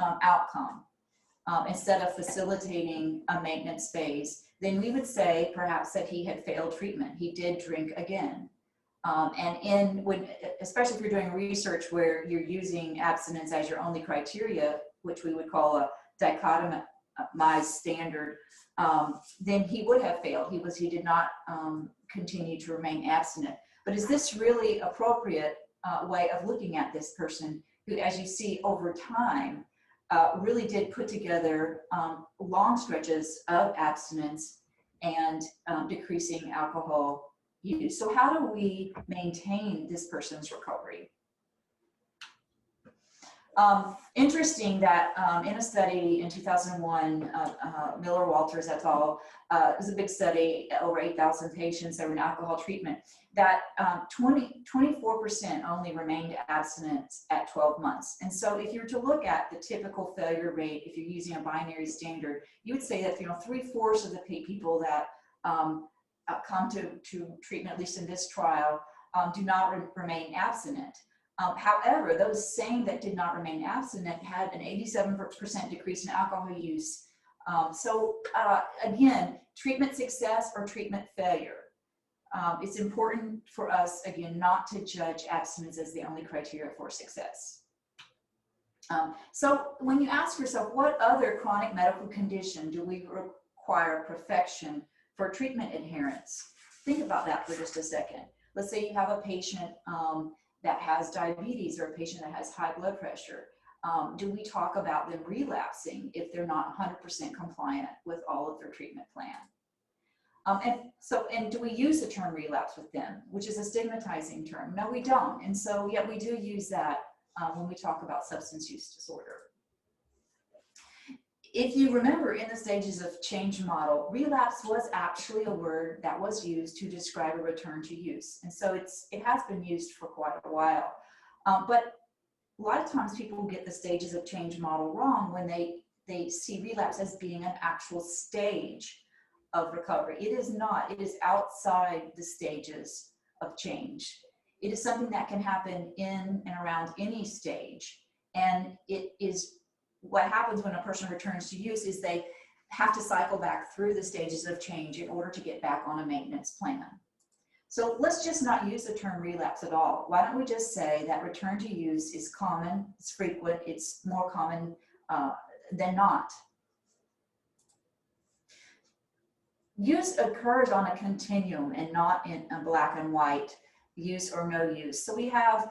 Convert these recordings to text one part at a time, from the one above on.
outcome instead of facilitating a maintenance phase, then we would say perhaps that he had failed treatment. He did drink again. Especially if you're doing research where you're using abstinence as your only criteria, which we would call a dichotomized standard, then he would have failed. He did not continue to remain abstinent. But is this really appropriate way of looking at this person who, as you see over time, really did put together long stretches of abstinence and decreasing alcohol use? So how do we maintain this person's recovery? Interesting that in a study in 2001, Miller Walters et al., it was a big study, over 8,000 patients that were in alcohol treatment, that 24% only remained abstinent at 12 months. And so if you were to look at the typical failure rate, if you're using a binary standard, you would say that 3/4 of the people that come to treatment, at least in this trial, do not remain abstinent. However, those same that did not remain abstinent had an 87% decrease in alcohol use. Again, treatment success or treatment failure. It's important for us, again, not to judge abstinence as the only criteria for success. So when you ask yourself, what other chronic medical condition do we require perfection for treatment adherence? Think about that for just a second. Let's say you have a patient that has diabetes or a patient that has high blood pressure. Do we talk about them relapsing if they're not 100% compliant with all of their treatment plan? And do we use the term relapse with them, which is a stigmatizing term? No, we don't. And so yet we do use that when we talk about substance use disorder. If you remember, in the stages of change model, relapse was actually a word that was used to describe a return to use. And so it has been used for quite a while. But a lot of times people get the stages of change model wrong when they see relapse as being an actual stage of recovery. It is not. It is outside the stages of change. It is something that can happen in and around any stage. And it is what happens when a person returns to use is they have to cycle back through the stages of change in order to get back on a maintenance plan. So let's just not use the term relapse at all. Why don't we just say that return to use is common, it's frequent, it's more common than not. Use occurs on a continuum and not in a black and white, use or no use. So we have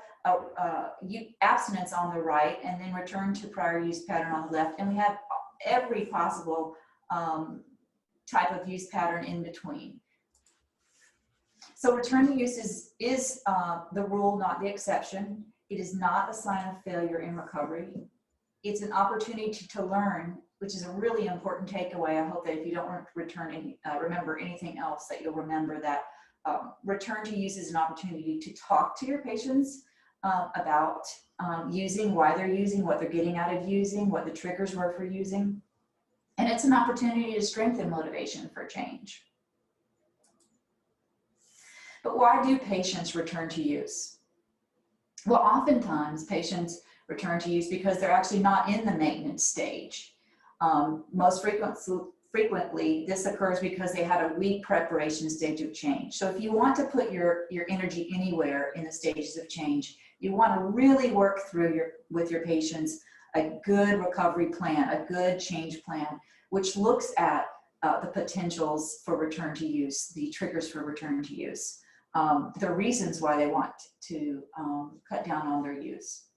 abstinence on the right and then return to prior use pattern on the left, and we have every possible type of use pattern in between. So return to use is the rule, not the exception. It is not a sign of failure in recovery. It's an opportunity to learn, which is a really important takeaway. I hope that if you don't remember anything else, that you'll remember that return to use is an opportunity to talk to your patients about using, why they're using, what they're getting out of using, what the triggers were for using. And it's an opportunity to strengthen motivation for change. But why do patients return to use? Well, oftentimes patients return to use because they're actually not in the maintenance stage. Most frequently, this occurs because they had a weak preparation stage of change. So if you want to put your energy anywhere in the stages of change, you want to really work through with your patients a good recovery plan, a good change plan, which looks at the potentials for return to use, the triggers for return to use, the reasons why they want to cut down on their use.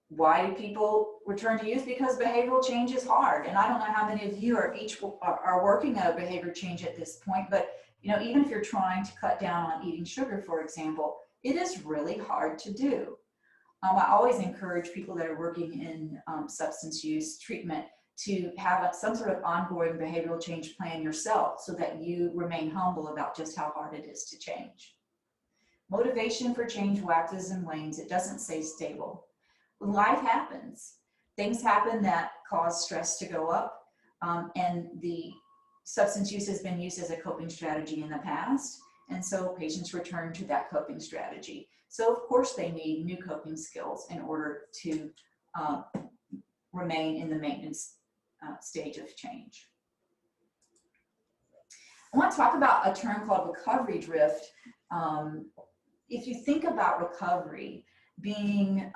Why do people return to use? Because behavioral change is hard. And I don't know how many of you are working at a behavior change at this point, but even if you're trying to cut down on eating sugar, for example, it is really hard to do. I always encourage people that are working in substance use treatment to have some sort of ongoing behavioral change plan yourself so that you remain humble about just how hard it is to change. Motivation for change waxes and wanes. It doesn't stay stable. Life happens. Things happen that cause stress to go up, and the substance use has been used as a coping strategy in the past, and so patients return to that coping strategy. So of course they need new coping skills in order to remain in the maintenance stage of change. I want to talk about a term called recovery drift. If you think about recovery being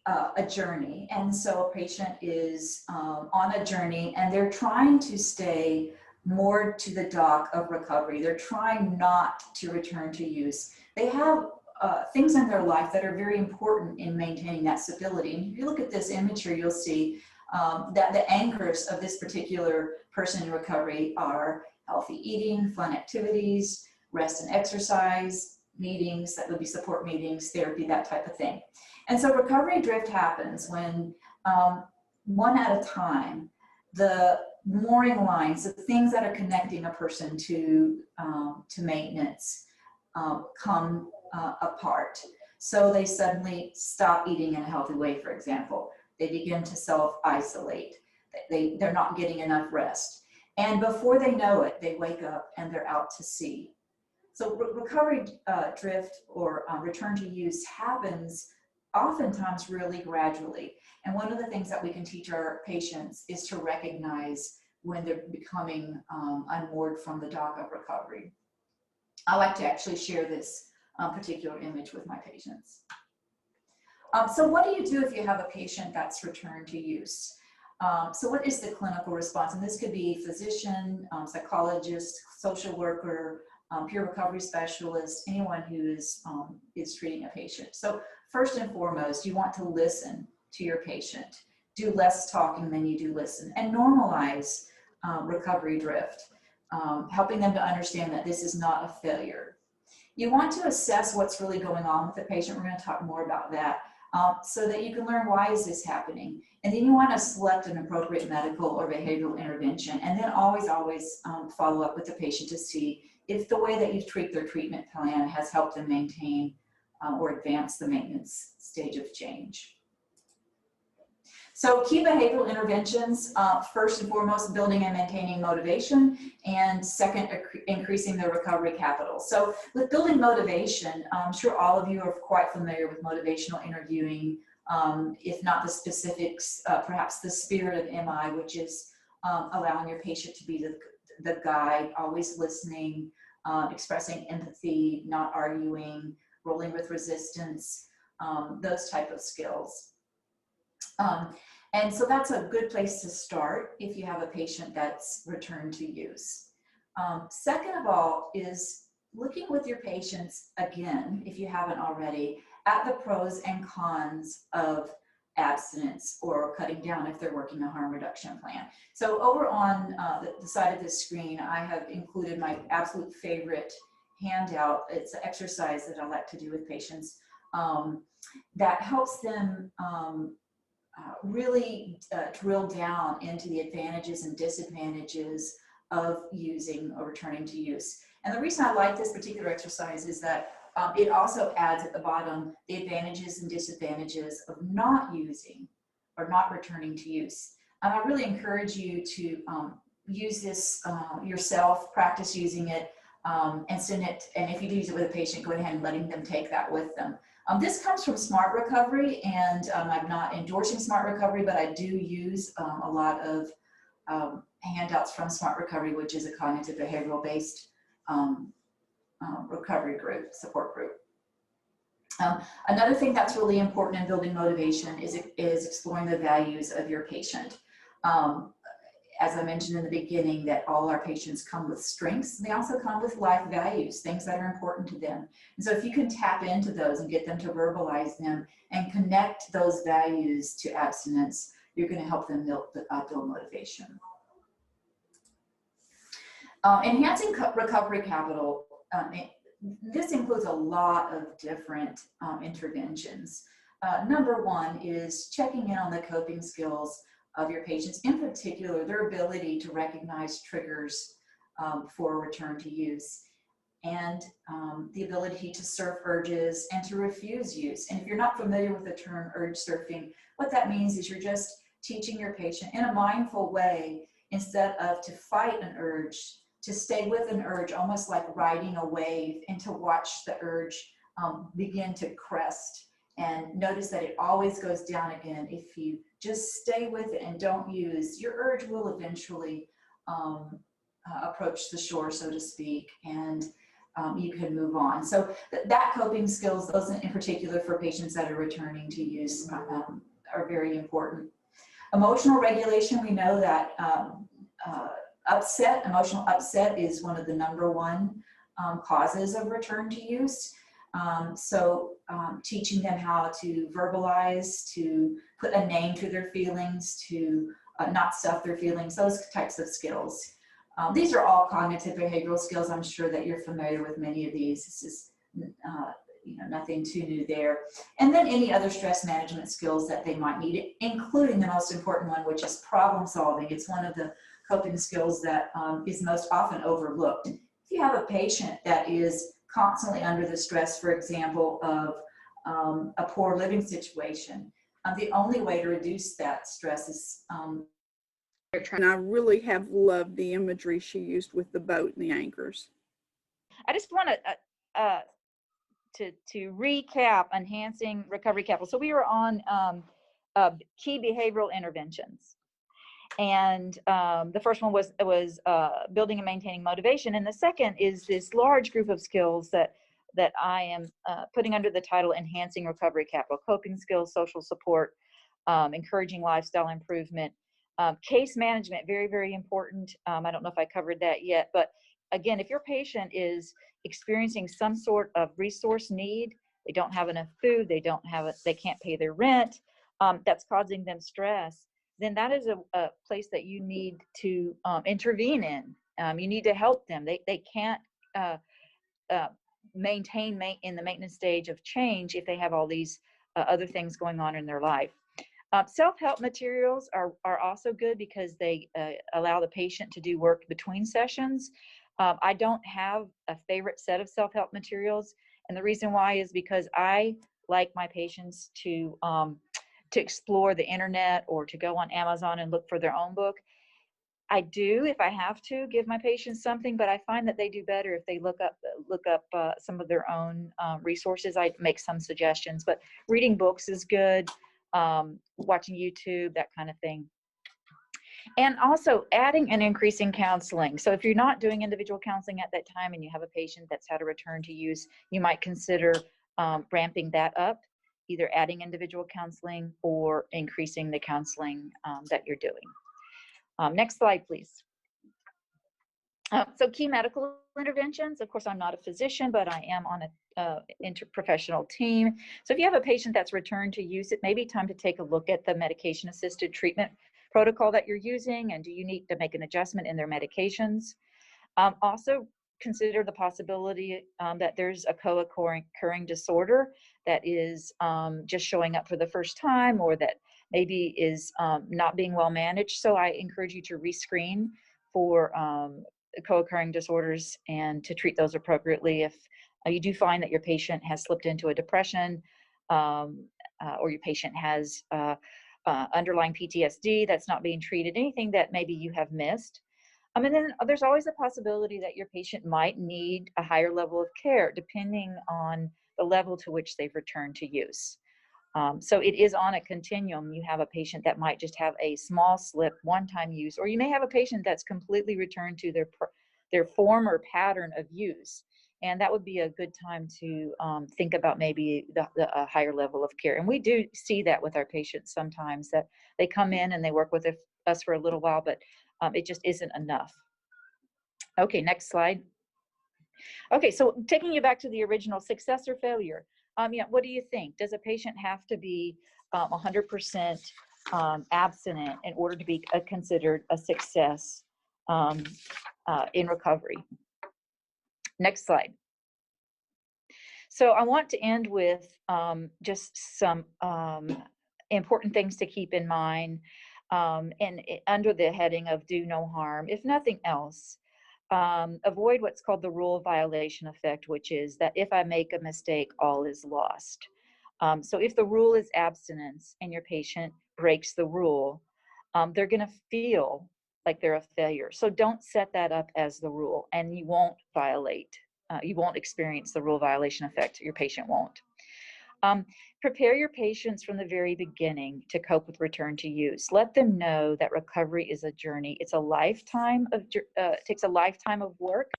a journey, and so a patient is on a journey and they're trying to stay more to the dock of recovery. They're trying not to return to use. They have things in their life that are very important in maintaining that stability. And if you look at this image here, you'll see that the anchors of this particular person in recovery are healthy eating, fun activities, rest and exercise, meetings, that would be support meetings, therapy, that type of thing. And so recovery drift happens when one at a time, the mooring lines, the things that are connecting a person to maintenance come apart. So they suddenly stop eating in a healthy way, for example. They begin to self-isolate. They're not getting enough rest. And before they know it, they wake up and they're out to sea. So recovery drift or return to use happens oftentimes really gradually. And one of the things that we can teach our patients is to recognize when they're becoming unmoored from the dock of recovery. I like to actually share this particular image with my patients. So what do you do if you have a patient that's returned to use? So what is the clinical response? And this could be physician, psychologist, social worker, peer recovery specialist, anyone who is treating a patient. So first and foremost, you want to listen to your patient. Do less talking than you do listen, and normalize recovery drift, helping them to understand that this is not a failure. You want to assess what's really going on with the patient. We're going to talk more about that. So that you can learn why is this happening. And then you want to select an appropriate medical or behavioral intervention, and then always follow up with the patient to see if the way that you've tweaked their treatment plan has helped them maintain or advance the maintenance stage of change. So key behavioral interventions, first and foremost, building and maintaining motivation, and second, increasing their recovery capital. So with building motivation, I'm sure all of you are quite familiar with motivational interviewing, if not the specifics, perhaps the spirit of MI, which is allowing your patient to be the guide, always listening, expressing empathy, not arguing, rolling with resistance, those type of skills. And so that's a good place to start if you have a patient that's returned to use. Second of all is looking with your patients again, if you haven't already, at the pros and cons of abstinence or cutting down if they're working a harm reduction plan. So over on the side of the screen, I have included my absolute favorite handout. It's an exercise that I like to do with patients that helps them really drill down into the advantages and disadvantages of using or returning to use. And the reason I like this particular exercise is that it also adds at the bottom the advantages and disadvantages of not using or not returning to use. And I really encourage you to use this yourself, practice using it, and send it. And if you do use it with a patient, go ahead and letting them take that with them. This comes from Smart Recovery, and I'm not endorsing Smart Recovery, but I do use a lot of handouts from Smart Recovery, which is a cognitive behavioral based recovery group, support group. Another thing that's really important in building motivation is exploring the values of your patient. As I mentioned in the beginning, that all our patients come with strengths. They also come with life values, things that are important to them. And so if you can tap into those and get them to verbalize them and connect those values to abstinence, you're going to help them build motivation. Enhancing recovery capital. This includes a lot of different interventions. Number one is checking in on the coping skills of your patients, in particular, their ability to recognize triggers for return to use, and the ability to surf urges and to refuse use. And if you're not familiar with the term urge surfing, what that means is you're just teaching your patient in a mindful way, instead of to fight an urge, to stay with an urge, almost like riding a wave, and to watch the urge begin to crest And notice that it always goes down again. If you just stay with it and don't use, your urge will eventually approach the shore, so to speak, and you can move on. So that coping skills, those in particular for patients that are returning to use, are very important. Emotional regulation, we know that emotional upset is one of the #1 causes of return to use. Teaching them how to verbalize, to put a name to their feelings, to not stuff their feelings, those types of skills. These are all cognitive behavioral skills. I'm sure that you're familiar with many of these. This is nothing too new there. And then any other stress management skills that they might need, including the most important one, which is problem solving. It's one of the coping skills that is most often overlooked. If you have a patient that is constantly under the stress, for example, of a poor living situation, the only way to reduce that stress is and I really have loved the imagery she used with the boat and the anchors. I just want to recap enhancing recovery capital. So we were on key behavioral interventions, and the first one was building and maintaining motivation, and the second is this large group of skills that I am putting under the title enhancing recovery capital: coping skills, social support, encouraging lifestyle improvement, case management, very, very important. I don't know if I covered that yet, but again, if your patient is experiencing some sort of resource need, they don't have enough food, they can't pay their rent, that's causing them stress, then that is a place that you need to intervene in. You need to help them. They can't maintain in the maintenance stage of change if they have all these other things going on in their life. Self-help materials are also good because they allow the patient to do work between sessions. I don't have a favorite set of self-help materials, and the reason why is because I like my patients to explore the internet or to go on Amazon and look for their own book. I do, if I have to, give my patients something, but I find that they do better if they look up some of their own resources. I make some suggestions, but reading books is good, watching YouTube, that kind of thing. And also adding and increasing counseling. So if you're not doing individual counseling at that time and you have a patient that's had a return to use, you might consider ramping that up, either adding individual counseling or increasing the counseling that you're doing. Next slide, please. So key medical interventions. Of course, I'm not a physician, but I am on a interprofessional team. So if you have a patient that's returned to use, it may be time to take a look at the medication-assisted treatment protocol that you're using, and do you need to make an adjustment in their medications. Also consider the possibility that there's a co-occurring disorder that is just showing up for the first time, or that maybe is not being well managed. So I encourage you to rescreen for co-occurring disorders and to treat those appropriately. If you do find that your patient has slipped into a depression, or your patient has underlying PTSD that's not being treated, anything that maybe you have missed. And then there's always a possibility that your patient might need a higher level of care depending on the level to which they've returned to use. So it is on a continuum. You have a patient that might just have a small slip, one-time use, or you may have a patient that's completely returned to their former pattern of use. And that would be a good time to think about maybe a higher level of care. And we do see that with our patients sometimes, that they come in and they work with us for a little while, but it just isn't enough. Okay, next slide. Okay, so taking you back to the original success or failure. What do you think? Does a patient have to be 100% abstinent in order to be considered a success in recovery? Next slide. So I want to end with just some important things to keep in mind, and under the heading of do no harm. If nothing else, avoid what's called the rule violation effect, which is that if I make a mistake, all is lost. So if the rule is abstinence and your patient breaks the rule, they're going to feel like they're a failure. So don't set that up as the rule, and you won't violate. You won't experience the rule violation effect. Your patient won't. Prepare your patients from the very beginning to cope with return to use. Let them know that recovery is a journey. It's a lifetime of, it takes a lifetime of work.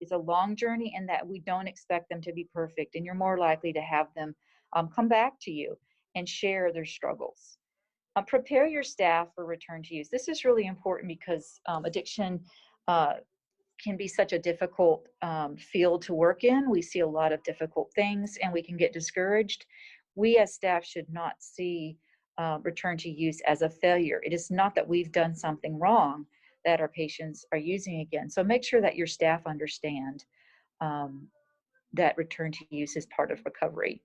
It's a long journey, and that we don't expect them to be perfect. And you're more likely to have them come back to you and share their struggles. Prepare your staff for return to use. This is really important because addiction can be such a difficult field to work in. We see a lot of difficult things and we can get discouraged. We as staff should not see return to use as a failure. It is not that we've done something wrong that our patients are using again. So make sure that your staff understand that return to use is part of recovery.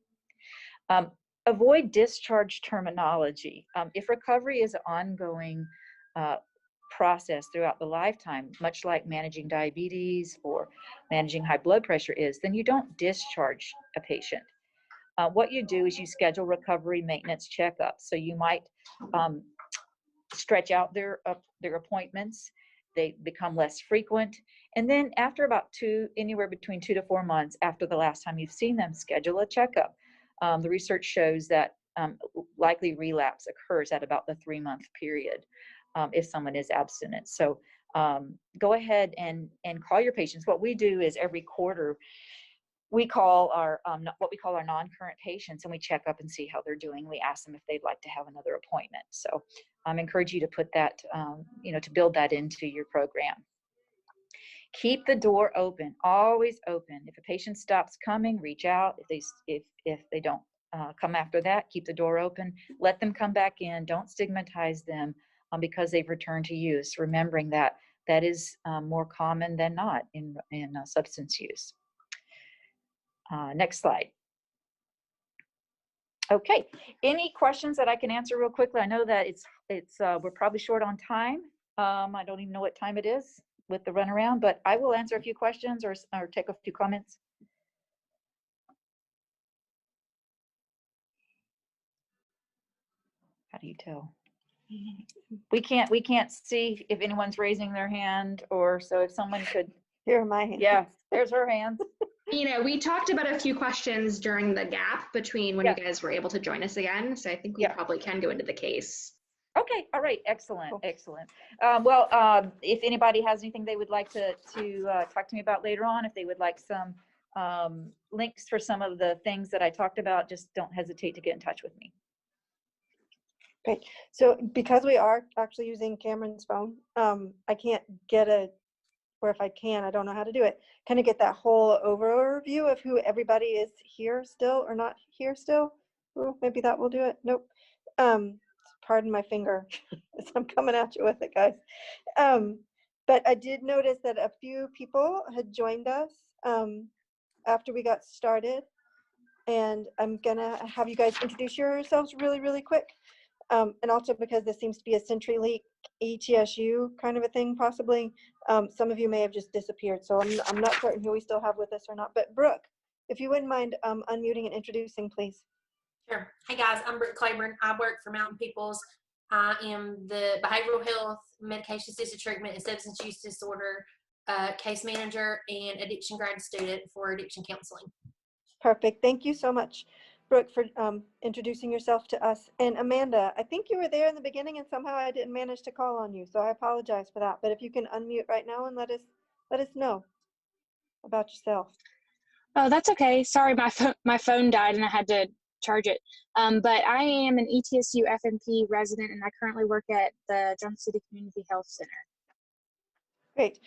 Avoid discharge terminology. If recovery is an ongoing process throughout the lifetime, much like managing diabetes or managing high blood pressure is, then you don't discharge a patient. What you do is you schedule recovery maintenance checkups. So you might stretch out their appointments. They become less frequent. And then after about anywhere between 2 to 4 months after the last time you've seen them, schedule a checkup. The research shows that likely relapse occurs at about the 3-month period if someone is abstinent. So go ahead and call your patients. What we do is every quarter, we call our what we call our non-current patients, and we check up and see how they're doing. We ask them if they'd like to have another appointment. So I encourage you to put that, to build that into your program. Keep the door open, always open. If a patient stops coming, reach out. If they don't come after that, keep the door open. Let them come back in. Don't stigmatize them because they've returned to use. Remembering that that is more common than not in substance use. Next slide. Okay, any questions that I can answer real quickly? I know that we're probably short on time. I don't even know what time it is with the runaround, but I will answer a few questions or take a few comments. How do you tell? We can't see if anyone's raising their hand, or so if someone could. Here are my hands. Yeah, there's her hands. We talked about a few questions during the gap between when you guys were able to join us again. So I think we probably can go into the case. Okay, all right, excellent, Cool. excellent. If anybody has anything they would like to talk to me about later on, if they would like some links for some of the things that I talked about, just don't hesitate to get in touch with me. Great. So because we are actually using Cameron's phone, I can't get or if I can, I don't know how to do it, kind of get that whole overview of who everybody is here still or not here still. Ooh, maybe that will do it. Nope. Pardon my finger as I'm coming at you with it, guys. But I did notice that a few people had joined us after we got started. And I'm gonna have you guys introduce yourselves really, really quick. And also because this seems to be a CenturyLink ETSU kind of a thing, possibly. Some of you may have just disappeared, so I'm not certain who we still have with us or not. But Brooke, if you wouldn't mind unmuting and introducing, please. Sure. Hey guys, I'm Brooke Claiborne. I work for Mountain Peoples. I am the behavioral health, medication assisted treatment, and substance use disorder case manager and addiction grad student for addiction counseling. Perfect. Thank you so much, Brooke, for introducing yourself to us. And Amanda, I think you were there in the beginning and somehow I didn't manage to call on you, so I apologize for that. But if you can unmute right now and let us know about yourself. Oh, that's okay. Sorry, my phone died and I had to charge it. But I am an ETSU FNP resident and I currently work at the Johnson City Community Health Center. Great.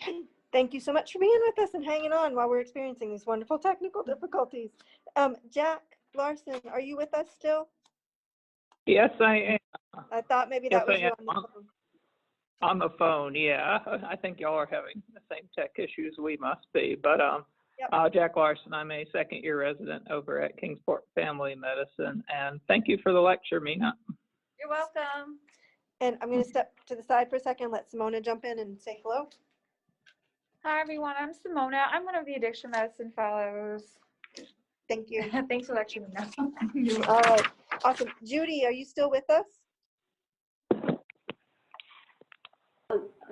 Thank you so much for being with us and hanging on while we're experiencing these wonderful technical difficulties. Jack Larson, are you with us still? Yes, I am. I thought maybe that was you on the phone. On the phone, yeah. I think y'all are having the same tech issues we must be. But Jack Larson, I'm a second-year resident over at Kingsport Family Medicine. And thank you for the lecture, Mina. You're welcome. And I'm going to step to the side for a second, let Simona jump in and say hello. Hi, everyone. I'm Simona. I'm one of the addiction medicine fellows. Thank you. Thanks for lecturing me. All right. Awesome. Judy, are you still with us?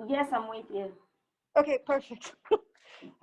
Yes, I'm with you. Okay, perfect.